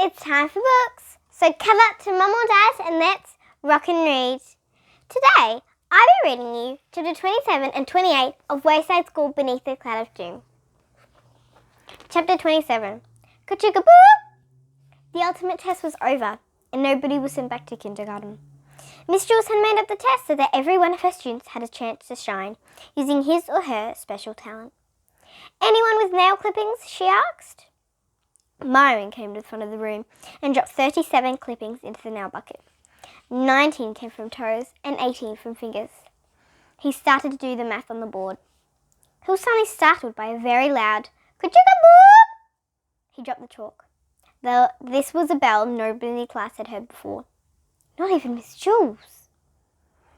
It's time for books. So come up to Mum or Dad and let's rock and read. Today, I'll be reading you chapter 27 and 28 of Wayside School Beneath the Cloud of Doom. Chapter 27. Ka-chugga-boop! The ultimate test was over and nobody was sent back to kindergarten. Miss Jules had made up the test so that every one of her students had a chance to shine using his or her special talent. Anyone with nail clippings, she asked. Myron came to the front of the room and dropped 37 clippings into the nail bucket. 19 came from toes and 18 from fingers. He started to do the math on the board. He was suddenly startled by a very loud ka-chugga-boop. He dropped the chalk. This was a bell nobody in the class had heard before. Not even Miss Jules.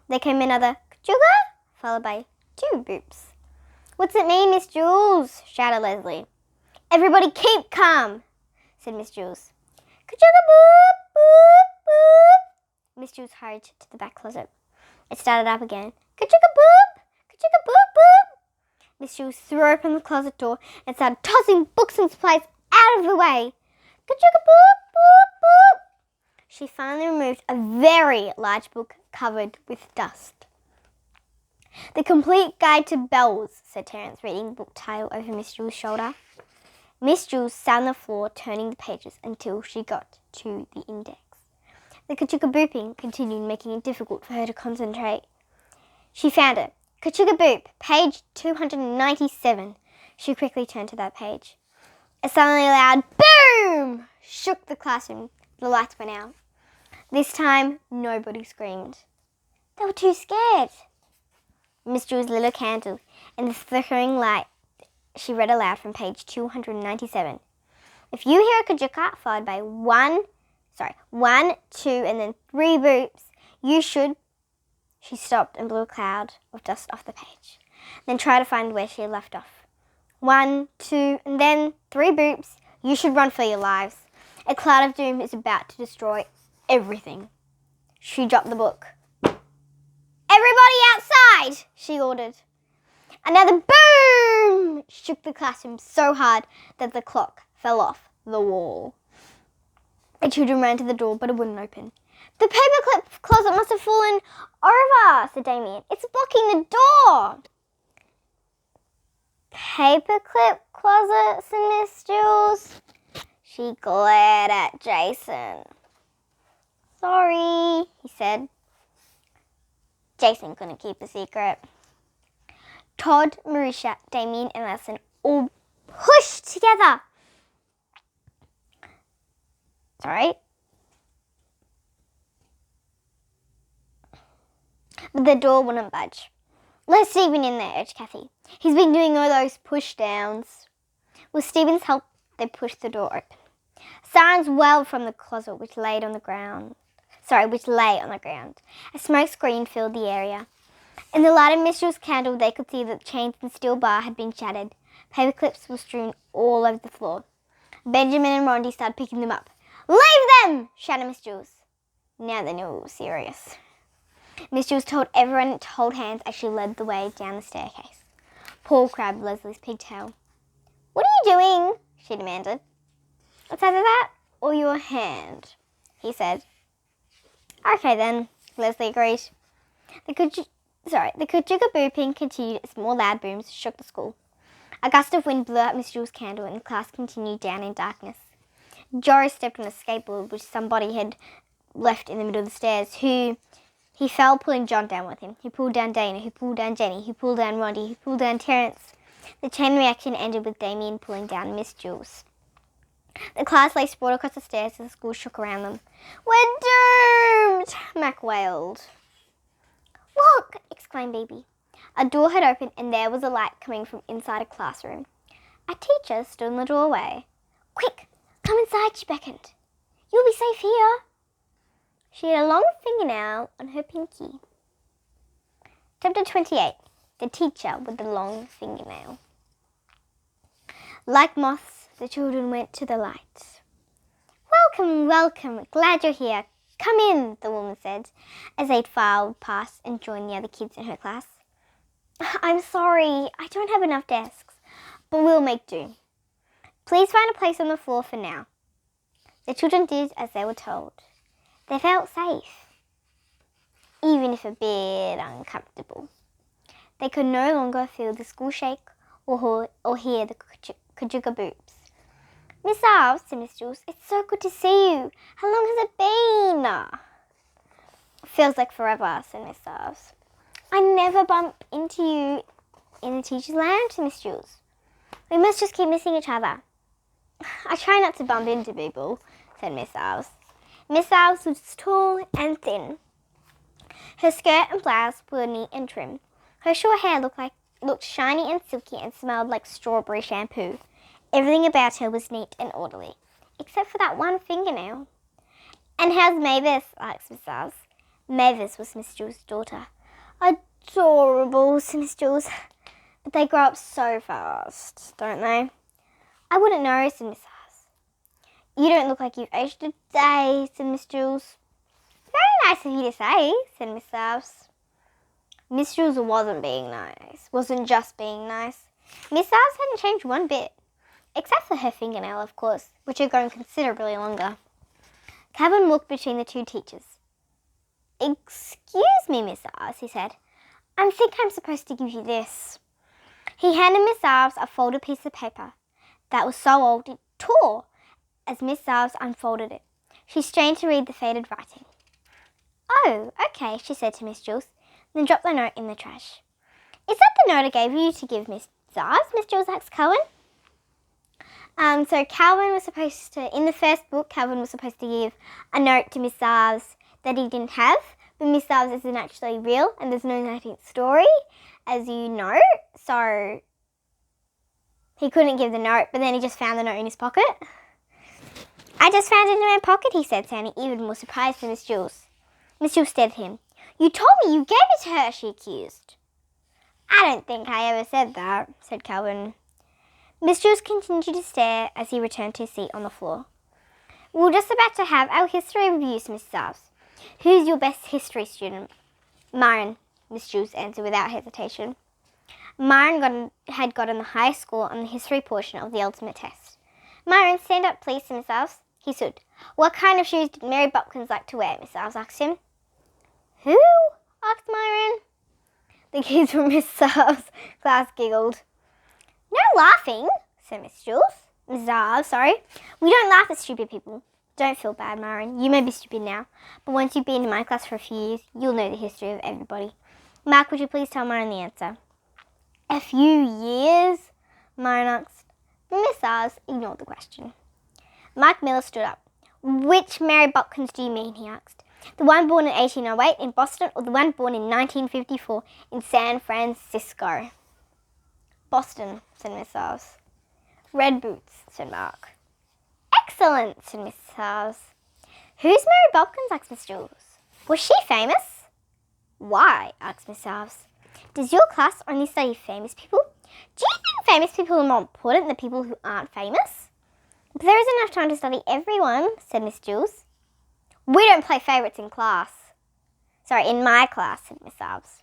There came another ka-chugga, followed by 2 boops. What's it mean, Miss Jules? Shouted Leslie. Everybody keep calm, said Miss Jules. Ka-chugga-boop, boop, boop. Miss Jules hurried to the back closet. It started up again. Ka-chugga-boop, ka-chugga-boop, boop. Miss Jules threw open the closet door and started tossing books and supplies out of the way. Ka-chugga-boop, boop, boop. She finally removed a very large book covered with dust. The Complete Guide to Bells, said Terence, reading the book title over Miss Jules' shoulder. Miss Jules sat on the floor, turning the pages until she got to the index. The ka-chugga-booping continued, making it difficult for her to concentrate. She found it. Ka-chugga-boop, page 297. She quickly turned to that page. A suddenly loud boom shook the classroom. The lights went out. This time, nobody screamed. They were too scared. Miss Jules lit a candle. In the flickering light, she read aloud from page 297. If you hear a ka-chugga followed by 1, 2, and then 3 boops, you should... She stopped and blew a cloud of dust off the page. Then tried to find where she had left off. 1, 2, and then 3 boops. You should run for your lives. A cloud of doom is about to destroy everything. She dropped the book. Everybody outside, she ordered. Another boom shook the classroom so hard that the clock fell off the wall. The children ran to the door, but it wouldn't open. The paperclip closet must have fallen over, said Damien. It's blocking the door. Paperclip closet, said Miss Jules. She glared at Jason. Sorry, he said. Jason couldn't keep a secret. Todd, Marisha, Damien, and Lesson all pushed together. Sorry. But the door wouldn't budge. Let Stephen in there, urged Kathy. He's been doing all those push downs. With Stephen's help, they pushed the door open. Sirens wailed from the closet which lay on the ground. A smoke screen filled the area. In the light of Miss Jules' candle, they could see that the chains and steel bar had been shattered. Paper clips were strewn all over the floor. Benjamin and Rondi started picking them up. Leave them! Shouted Miss Jules. Now they knew it was serious. Miss Jules told everyone to hold hands as she led the way down the staircase. Paul grabbed Leslie's pigtail. What are you doing? She demanded. It's either that or your hand, he said. Okay then, Leslie agreed. The ka-chugga-booping continued as more loud booms shook the school. A gust of wind blew out Miss Jules' candle and the class continued down in darkness. Jory stepped on a skateboard which somebody had left in the middle of the stairs. He fell, pulling John down with him. He pulled down Dana, he pulled down Jenny, he pulled down Rondi, he pulled down Terence. The chain reaction ended with Damien pulling down Miss Jules. The class lay sprawled across the stairs as the school shook around them. We're doomed, Mac wailed. Look, exclaimed Baby. A door had opened and there was a light coming from inside a classroom. A teacher stood in the doorway. Quick, come inside, she beckoned. You'll be safe here. She had a long fingernail on her pinky. Chapter 28. The Teacher with the Long Fingernail. Like moths, the children went to the light. Welcome, welcome. Glad you're here. Come in, the woman said, as they filed past and joined the other kids in her class. I'm sorry, I don't have enough desks, but we'll make do. Please find a place on the floor for now. The children did as they were told. They felt safe, even if a bit uncomfortable. They could no longer feel the school shake or hear the kajuga boops. Miss Alves, said Miss Jules, it's so good to see you. How long has it been? Feels like forever, said Miss Alves. I never bump into you in the teacher's lounge, said Miss Jules. We must just keep missing each other. I try not to bump into people, said Miss Alves. Miss Alves was tall and thin. Her skirt and blouse were neat and trim. Her short hair looked shiny and silky and smelled like strawberry shampoo. Everything about her was neat and orderly, except for that one fingernail. And how's Mavis? asked Miss Alves. Mavis was Miss Jules' daughter. Adorable, said Miss Jules. But they grow up so fast, don't they? I wouldn't know, said Miss Alves. You don't look like you've aged a day, said Miss Jules. Very nice of you to say, said Miss Alves. Miss Jules wasn't just being nice. Miss Alves hadn't changed one bit, except for her fingernail, of course, which had grown considerably longer. Calvin walked between the two teachers. Excuse me, Miss Alves, he said. I think I'm supposed to give you this. He handed Miss Alves a folded piece of paper that was so old it tore as Miss Alves unfolded it. She strained to read the faded writing. Oh, okay, she said to Miss Jules, then dropped the note in the trash. Is that the note I gave you to give Miss Alves? Miss Jules asked Calvin. So Calvin was supposed to, in the first book, Calvin was supposed to give a note to Miss Alves that he didn't have, but Miss Alves isn't actually real, and there's no 19th story, as you know, so he couldn't give the note, but then he just found the note in his pocket. I just found it in my pocket, he said, sounding even more surprised than Miss Jules. Miss Jules stared at him. You told me you gave it to her, she accused. I don't think I ever said that, said Calvin. Miss Jules continued to stare as he returned to his seat on the floor. We're just about to have our history reviews, Miss Alves. Who's your best history student? Myron, Miss Jules answered without hesitation. Myron had gotten the highest score on the history portion of the ultimate test. Myron, stand up, please, Miss Alves. He stood. What kind of shoes did Mary Bopkins like to wear? Miss Alves asked him. Who? asked Myron. The kids from Miss Alves' class giggled. No laughing, said Miss Jules. Miss Alves, sorry. We don't laugh at stupid people. Don't feel bad, Myron. You may be stupid now, but once you've been in my class for a few years, you'll know the history of everybody. Mark, would you please tell Myron the answer? A few years? Myron asked. Miss Alves ignored the question. Mike Miller stood up. Which Mary Bopkins do you mean, he asked. The one born in 1808 in Boston or the one born in 1954 in San Francisco? Boston, said Miss Alves. Red boots, said Mark. Excellent, said Miss Alves. Who's Mary Bopkins? asked Miss Jules. Was she famous? Why? asked Miss Alves. Does your class only study famous people? Do you think famous people are more important than people who aren't famous? But there isn't enough time to study everyone, said Miss Jules. We don't play favourites in class. Sorry, in my class, said Miss Alves.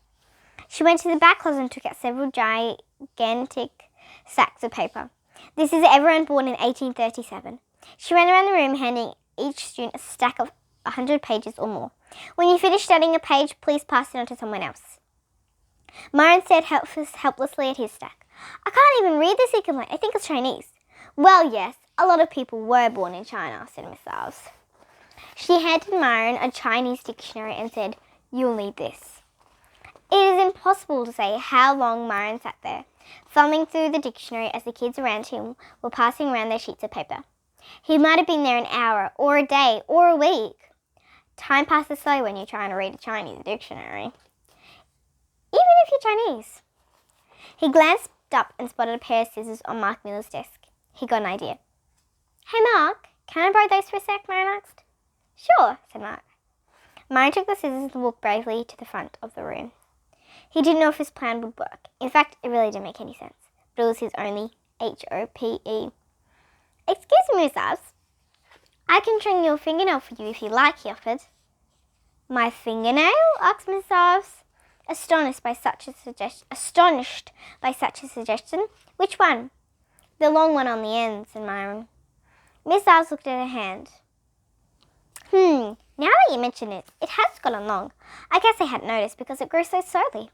She went to the back closet and took out several gigantic sacks of paper. This is everyone born in 1837. She ran around the room handing each student a stack of 100 pages or more. When you finish studying a page, please pass it on to someone else. Myron stared helplessly at his stack. I can't even read this, he complained. I think it's Chinese. Well, yes, a lot of people were born in China, said Miss Alves. She handed Myron a Chinese dictionary and said, You'll need this. It is impossible to say how long Myron sat there, thumbing through the dictionary as the kids around him were passing around their sheets of paper. He might have been there an hour, or a day, or a week. Time passes slow when you're trying to read a Chinese dictionary. Even if you're Chinese. He glanced up and spotted a pair of scissors on Mark Miller's desk. He got an idea. Hey Mark, can I borrow those for a sec? Myron asked. Sure, said Mark. Myron took the scissors and walked bravely to the front of the room. He didn't know if his plan would work. In fact, it really didn't make any sense. But it was his only HOPE. Excuse me, Miss Alves. I can trim your fingernail for you if you like, he offered. My fingernail? asked Miss Alves, astonished by such a suggestion. Which one? The long one on the end, said Myron. Miss Alves looked at her hand. Now that you mention it, it has gotten long. I guess I hadn't noticed because it grew so slowly.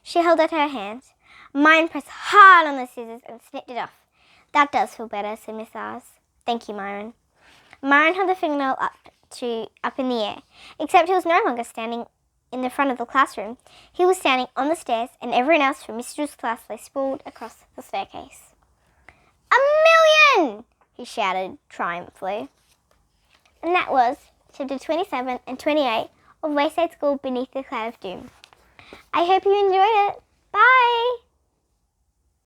She held out her hand. Myron pressed hard on the scissors and snipped it off. That does feel better, said Miss Oz. Thank you, Myron. Myron held the fingernail up in the air, except he was no longer standing in the front of the classroom. He was standing on the stairs, and everyone else from Miss Drew's class lay sprawled across the staircase. 1,000,000! He shouted triumphantly. And that was Chapter 27 and 28 of Wayside School Beneath the Cloud of Doom. I hope you enjoyed it. Bye!